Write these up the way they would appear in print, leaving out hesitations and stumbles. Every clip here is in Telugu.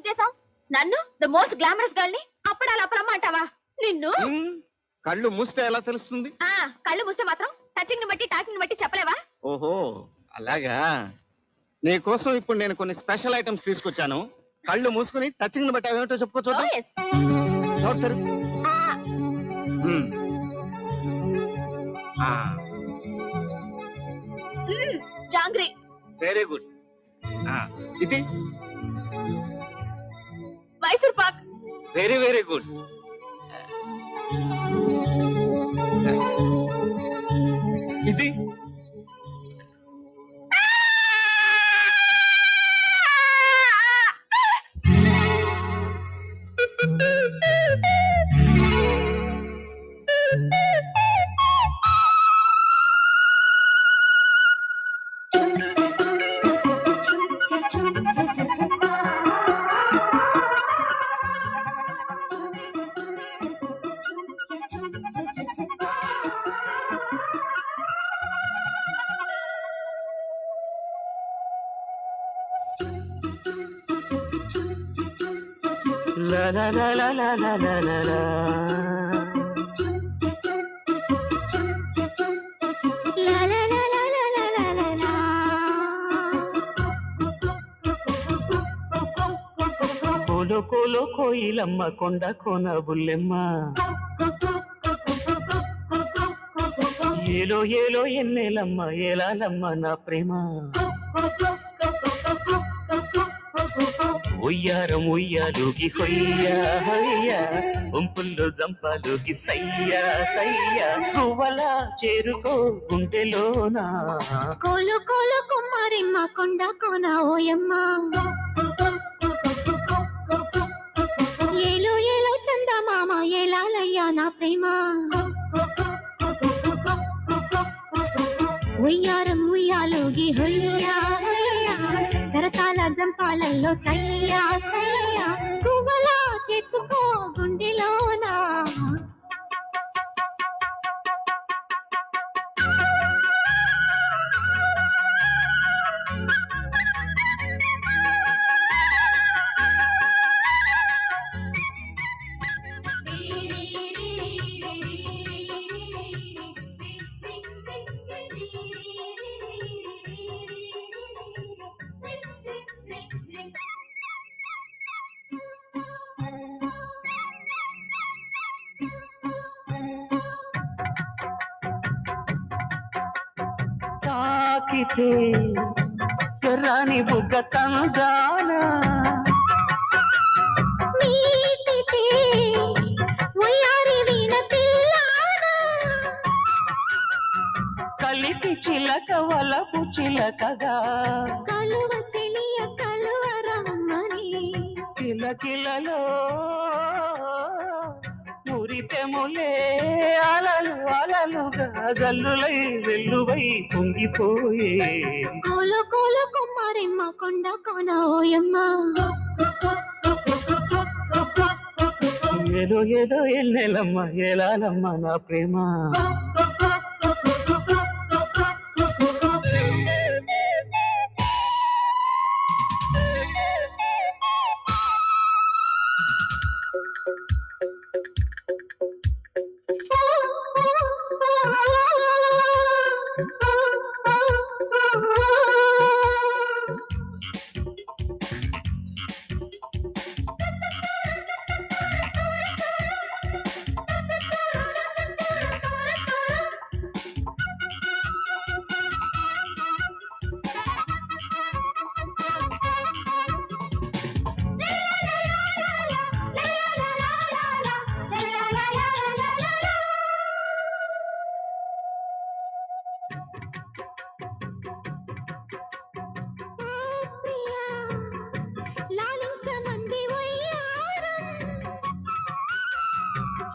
ఉద్దేశం? నన్ను ద మోస్ట్ గ్లామరస్ గర్ల్ ని అప్పుడాలు అప్పుడమ్మ అంటావా? నిన్ను కళ్ళు మూస్తే ఎలా తెలుస్తుంది? కళ్ళు మూస్తే మాత్రం టచింగ్ ని బట్టి టాకింగ్ ని బట్టి చెప్పలేవా? ఓహో అలాగా. నీ కోసం ఇప్పుడు నేను కొన్ని స్పెషల్ ఐటమ్స్ తీసుకొచ్చాను. కళ్ళు మూసుకుని టచింగ్ ని బట్టి అవేమిటో చెప్పుకోవచ్చు. జాంగ్రీ. Very good. ఇది Mysore pak. Very very good. ఇది la la la la la la la la la. కోలో కోలో కోయిలమ్మ కొండ కోన బుల్లెమ్మ ఏలో ఏలో ఎన్నెలమ్మ ఏలాలమ్మ నా ప్రేమ ఉయ్యారం ఉయ్యాలుకి హొయ్యా హొయ్యా ఉంపుల్లో జంపాలుకి సయ్యా సయ్యా పువ్వలా చేరుకో గుండెలోనా కోలు కోలు కుమారిమ్మ కొండ కోన ఓయమ్మ ఏలో ఏలో చందమామ ఏలాలయ్యా నా ప్రేమ ఉయ్యారం ఉయ్యాలుగి హొయ్యా హొయ్యా సరసాల జంపాలల్లో సయ్యా సయ్యా పువ్వలా చేర్చుకో గుండెలోనా తాకితే ఎర్రాని బుగ్గ తంగానా మీటితే ఉయ్యారి వీణ పిల్లానా కలిపి చిలక వలపు చిలకగా కలువ చెలియ కలువ రమ్మని కిలకిలలో మురిపెములే అలలు అలలుగా జల్లులై వెల్లువై పొంగిపోయే కోలు కోలు కుమారిమ్మ కొండ కోన ఓయమ్మ ఏదో ఏదో ఎన్నెలమ్మ ఏలాలమ్మ నా ప్రేమ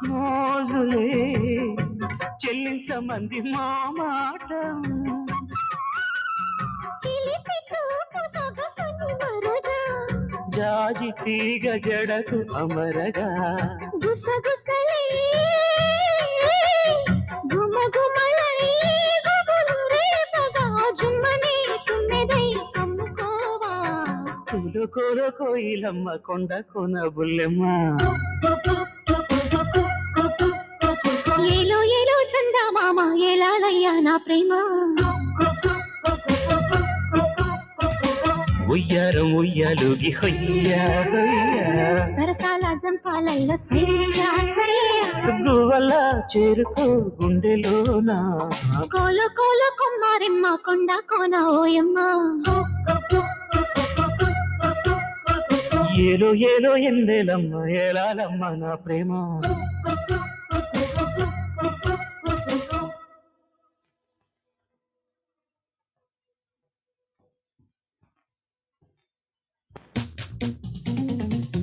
మోజులే చెల్లించమంది మా మాట జాజి తీగ జడకు అమరగా గుసగుసలే గుమగుమలై గుబులు రేపగా జుమ్మనే తుమ్మెదై కమ్ముకోవా కోలో కోయిలమ్మ కొండ కోన బుల్లెమ్మ ఏలో ఏలో చందా మామ ఏలాలయ్యా నా ప్రేమ ఉయ్యారం ఉయ్యాలుగి హొయ్యా హొయ్యా సరసాల జంపాలయ్య సయ్యా సయ్యా గువ్వల చేరుకో గుండెలోనా కోలో కోలో కుమ్మారెమ్మ కొండ కోన ఓయమ్మ ఏలో ఏలో ఎందేలమ్మ ఏలాలమ్మ నా ప్రేమ